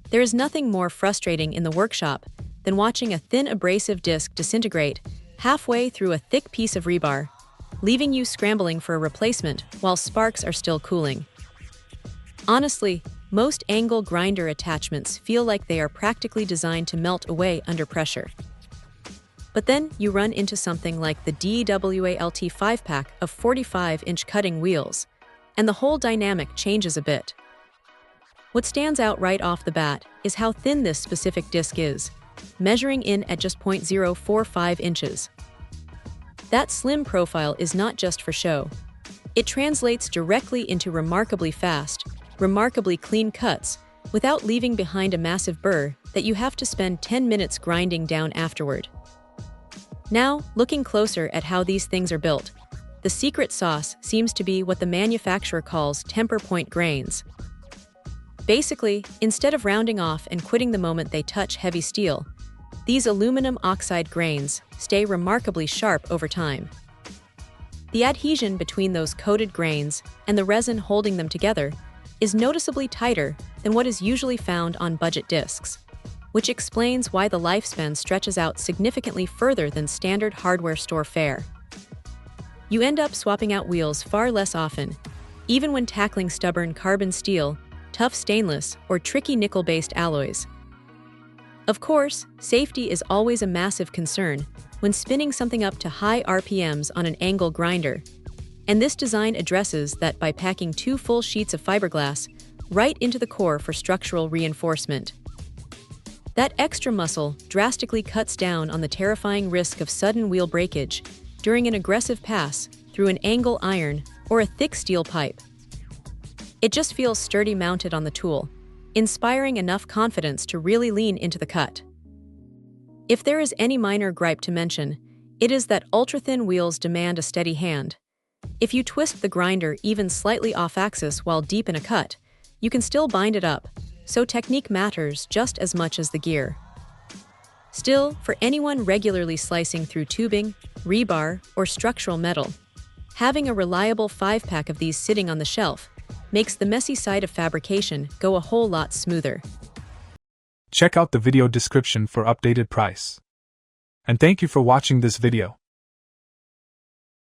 There is nothing more frustrating in the workshop than watching a thin abrasive disc disintegrate halfway through a thick piece of rebar, leaving you scrambling for a replacement while sparks are still cooling. Honestly, most angle grinder attachments feel like they are practically designed to melt away under pressure. But then you run into something like the DEWALT 5-pack of 45-inch cutting wheels, and the whole dynamic changes a bit. What stands out right off the bat is how thin this specific disc is, measuring in at just 0.045 inches. That slim profile is not just for show. It translates directly into remarkably fast, remarkably clean cuts without leaving behind a massive burr that you have to spend 10 minutes grinding down afterward. Now, looking closer at how these things are built, the secret sauce seems to be what the manufacturer calls temper point grains. Basically, instead of rounding off and quitting the moment they touch heavy steel, these aluminum oxide grains stay remarkably sharp over time. The adhesion between those coated grains and the resin holding them together is noticeably tighter than what is usually found on budget discs, which explains why the lifespan stretches out significantly further than standard hardware store fare. You end up swapping out wheels far less often, even when tackling stubborn carbon steel, tough stainless, or tricky nickel-based alloys. Of course, safety is always a massive concern when spinning something up to high RPMs on an angle grinder, and this design addresses that by packing 2 full sheets of fiberglass right into the core for structural reinforcement. That extra muscle drastically cuts down on the terrifying risk of sudden wheel breakage during an aggressive pass through an angle iron or a thick steel pipe. It just feels sturdy mounted on the tool, inspiring enough confidence to really lean into the cut. If there is any minor gripe to mention, it is that ultra-thin wheels demand a steady hand. If you twist the grinder even slightly off-axis while deep in a cut, you can still bind it up, so technique matters just as much as the gear. Still, for anyone regularly slicing through tubing, rebar, or structural metal, having a reliable 5-pack of these sitting on the shelf makes the messy side of fabrication go a whole lot smoother. Check out the video description for updated price. And thank you for watching this video.